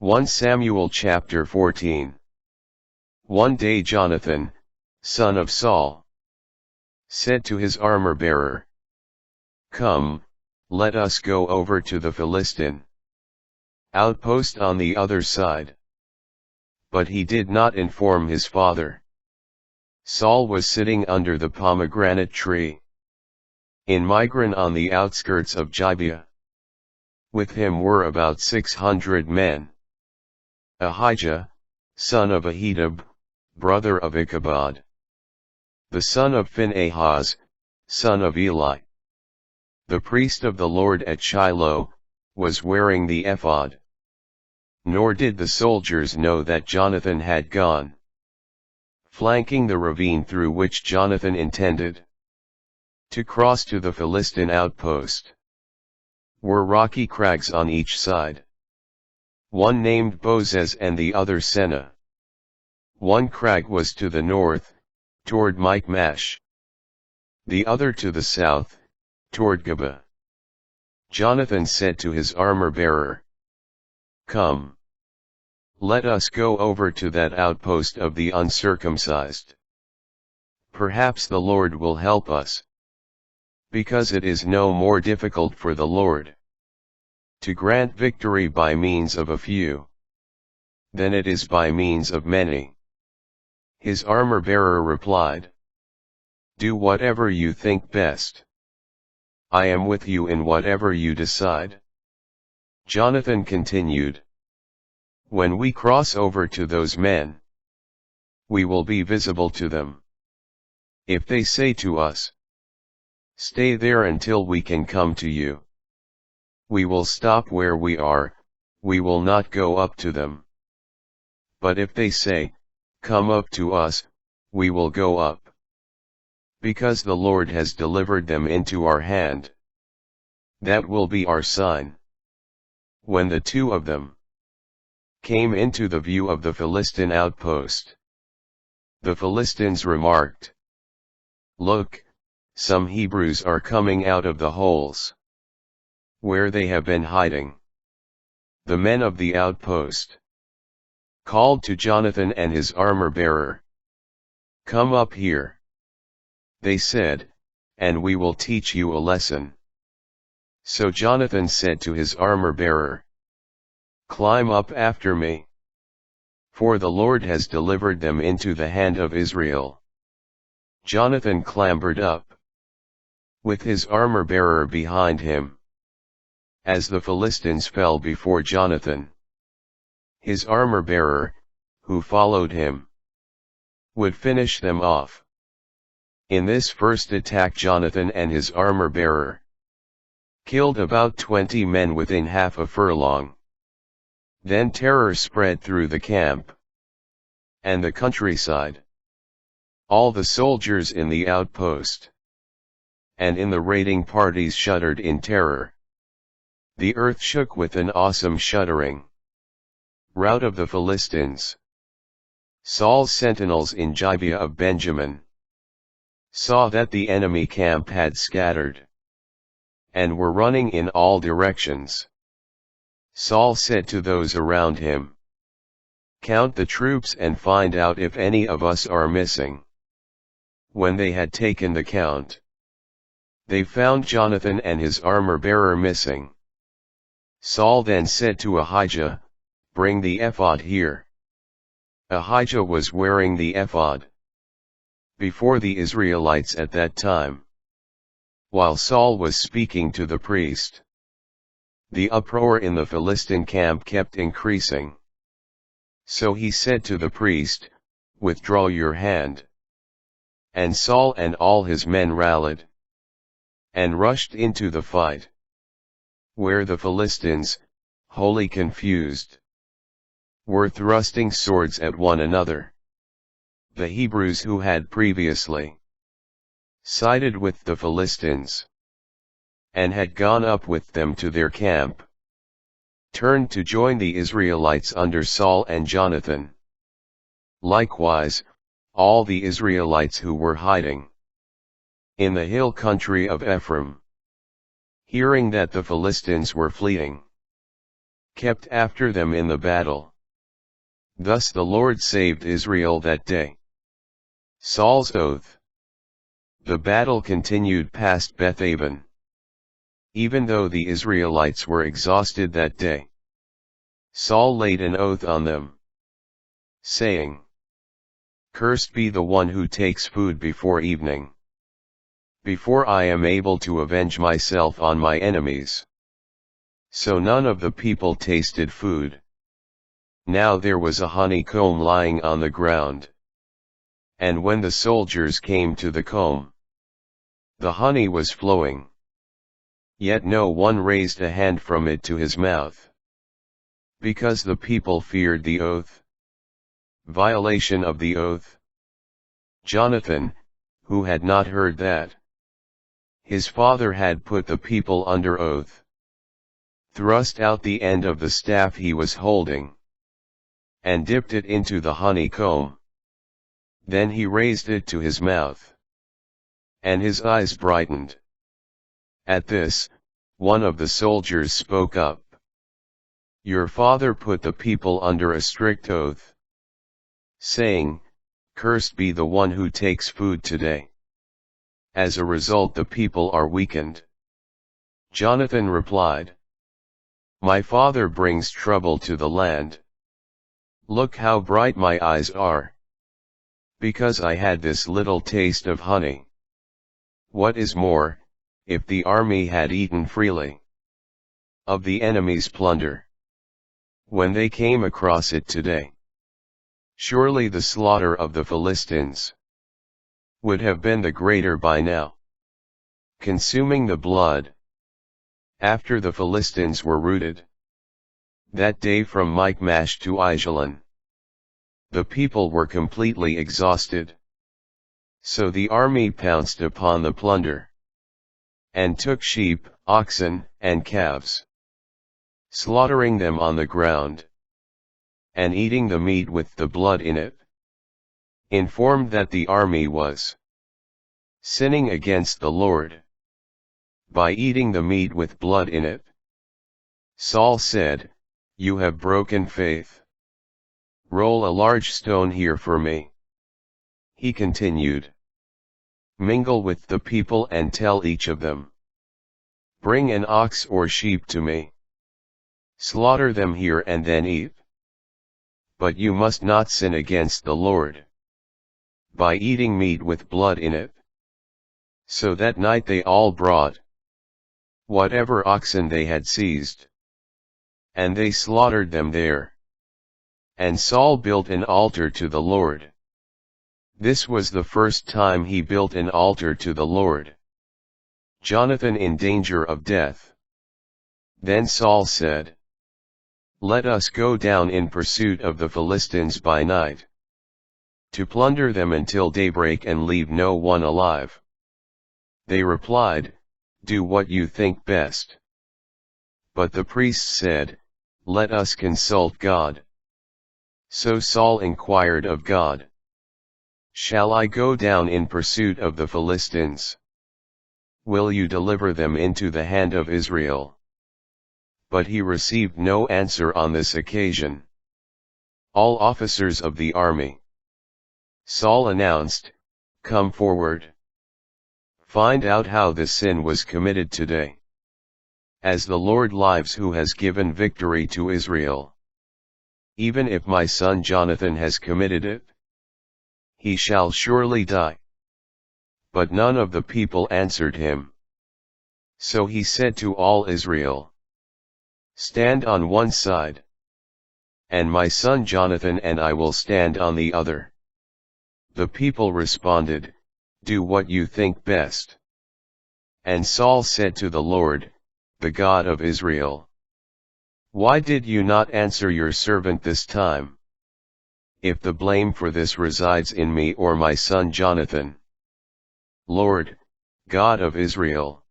1 Samuel chapter 14. One day Jonathan, son of Saul, said to his armor-bearer, "Come, let us go over to the Philistine outpost on the other side." But he did not inform his father. Saul was sitting under the pomegranate tree in Migron on the outskirts of Gibeah. With him were about 600 men. Ahijah, son of Ahitub, brother of Ichabod, the son of Phinehas, son of Eli, the priest of the Lord at Shiloh, was wearing the ephod. Nor did the soldiers know that Jonathan had gone. Flanking the ravine through which Jonathan intended to cross to the Philistine outpost were rocky crags on each side. One named Bozez and the other Seneh. One crag was to the north, toward Michmash. The other to the south, toward Geba. Jonathan said to his armor-bearer, "Come, let us go over to that outpost of the uncircumcised. Perhaps the Lord will help us. Because it is no more difficult for the Lord to grant victory by means of a few than it is by means of many." His armor-bearer replied, "Do whatever you think best. I am with you in whatever you decide." Jonathan continued, "When we cross over to those men, we will be visible to them. If they say to us, 'Stay there until we can come to you,' we will stop where we are, we will not go up to them. But if they say, 'Come up to us,' we will go up. Because the Lord has delivered them into our hand. That will be our sign." When the two of them came into the view of the Philistine outpost, the Philistines remarked, "Look, some Hebrews are coming out of the holes where they have been hiding." The men of the outpost called to Jonathan and his armor-bearer, "Come up here," they said, "and we will teach you a lesson." So Jonathan said to his armor-bearer, "Climb up after me. For the Lord has delivered them into the hand of Israel." Jonathan clambered up with his armor-bearer behind him. As the Philistines fell before Jonathan, his armor-bearer, who followed him, would finish them off. In this first attack Jonathan and his armor-bearer killed about 20 men within half a furlong. Then terror spread through the camp and the countryside. All the soldiers in the outpost and in the raiding parties shuddered in terror. The earth shook with an awesome shuddering. Rout of the Philistines. Saul's sentinels in Gibeah of Benjamin saw that the enemy camp had scattered and were running in all directions. Saul said to those around him, "Count the troops and find out if any of us are missing." When they had taken the count, they found Jonathan and his armor-bearer missing. Saul then said to Ahijah, "Bring the ephod here." Ahijah was wearing the ephod before the Israelites at that time. While Saul was speaking to the priest, the uproar in the Philistine camp kept increasing. So he said to the priest, "Withdraw your hand." And Saul and all his men rallied and rushed into the fight, where the Philistines, wholly confused, were thrusting swords at one another. The Hebrews who had previously sided with the Philistines and had gone up with them to their camp, turned to join the Israelites under Saul and Jonathan. Likewise, all the Israelites who were hiding in the hill country of Ephraim, hearing that the Philistines were fleeing, kept after them in the battle. Thus the Lord saved Israel that day. Saul's oath. The battle continued past Bethaven. Even though the Israelites were exhausted that day, Saul laid an oath on them, saying, "Cursed be the one who takes food before evening, before I am able to avenge myself on my enemies." So none of the people tasted food. Now there was a honeycomb lying on the ground. And when the soldiers came to the comb, the honey was flowing. Yet no one raised a hand from it to his mouth, because the people feared the oath. Violation of the oath. Jonathan, who had not heard that his father had put the people under oath, thrust out the end of the staff he was holding, and dipped it into the honeycomb. Then he raised it to his mouth, and his eyes brightened. At this, one of the soldiers spoke up. "Your father put the people under a strict oath, saying, 'Cursed be the one who takes food today.' As a result the people are weakened." Jonathan replied, "My father brings trouble to the land. Look how bright my eyes are, because I had this little taste of honey. What is more, if the army had eaten freely of the enemy's plunder, when they came across it today, surely the slaughter of the Philistines would have been the greater by now, consuming the blood." After the Philistines were routed that day from Michmash to Aijalon, the people were completely exhausted. So the army pounced upon the plunder, and took sheep, oxen, and calves, slaughtering them on the ground, and eating the meat with the blood in it. Informed that the army was sinning against the Lord by eating the meat with blood in it, Saul said, "You have broken faith. Roll a large stone here for me." He continued, "Mingle with the people and tell each of them, 'Bring an ox or sheep to me. Slaughter them here and then eat. But you must not sin against the Lord by eating meat with blood in it.'" So that night they all brought whatever oxen they had seized, and they slaughtered them there. And Saul built an altar to the Lord. This was the first time he built an altar to the Lord. Jonathan in danger of death. Then Saul said, "Let us go down in pursuit of the Philistines by night, to plunder them until daybreak and leave no one alive." They replied, "Do what you think best." But the priests said, "Let us consult God." So Saul inquired of God, "Shall I go down in pursuit of the Philistines? Will you deliver them into the hand of Israel?" But he received no answer on this occasion. All officers of the army. Saul announced, "Come forward. Find out how this sin was committed today. As the Lord lives who has given victory to Israel, even if my son Jonathan has committed it, he shall surely die." But none of the people answered him. So he said to all Israel, "Stand on one side, and my son Jonathan and I will stand on the other." The people responded, "Do what you think best." And Saul said to the Lord, the God of Israel, "Why did you not answer your servant this time? If the blame for this resides in me or my son Jonathan, Lord, God of Israel,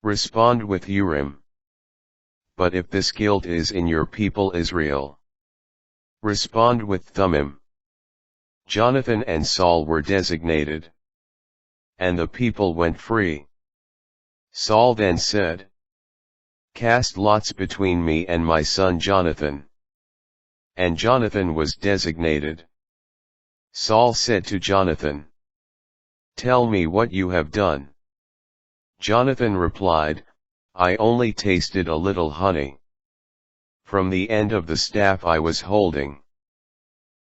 respond with Urim. But if this guilt is in your people Israel, respond with Thummim." Jonathan and Saul were designated, and the people went free. Saul then said, Cast lots between me and my son Jonathan. And Jonathan was designated. Saul said to Jonathan, Tell me what you have done. Jonathan replied, I only tasted a little honey from the end of the staff I was holding.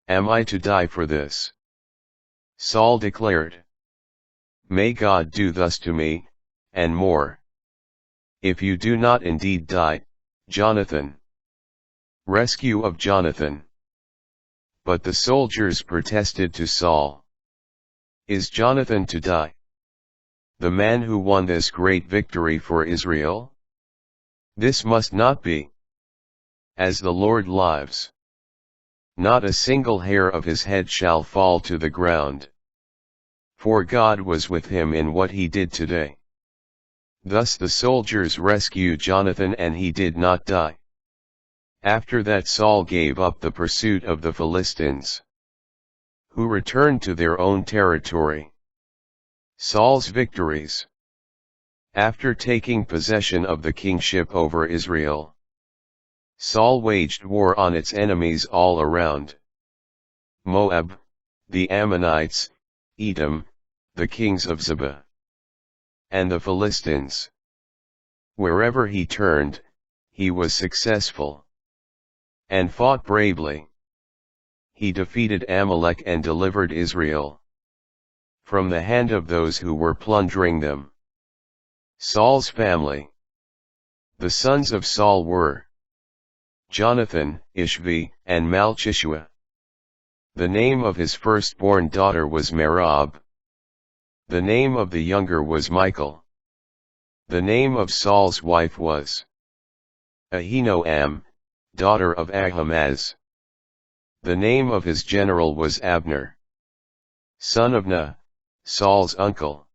Am I to die for this? Saul declared, May God do thus to me, and more, if you do not indeed die, Jonathan. Rescue of Jonathan. But the soldiers protested to Saul, Is Jonathan to die? The man who won this great victory for Israel? This must not be. As the Lord lives, not a single hair of his head shall fall to the ground. For God was with him in what he did today. Thus the soldiers rescued Jonathan and he did not die. After that Saul gave up the pursuit of the Philistines, who returned to their own territory. Saul's victories. After taking possession of the kingship over Israel, Saul waged war on its enemies all around. Moab, the Ammonites, Edom, the kings of Zebah, and the Philistines. Wherever he turned, he was successful, and fought bravely. He defeated Amalek and delivered Israel from the hand of those who were plundering them. Saul's family. The sons of Saul were Jonathan, Ishvi, and Malchishua. The name of his firstborn daughter was Merab. The name of the younger was Michal. The name of Saul's wife was Ahinoam, daughter of Ahimaaz. The name of his general was Abner, son of Nah, Saul's uncle.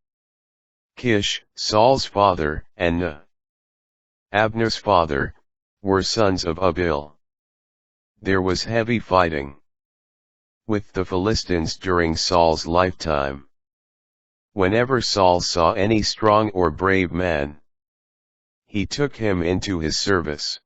Kish, Saul's father, and Nah, Abner's father, were sons of Abil. There was heavy fighting with the Philistines during Saul's lifetime. Whenever Saul saw any strong or brave man, he took him into his service.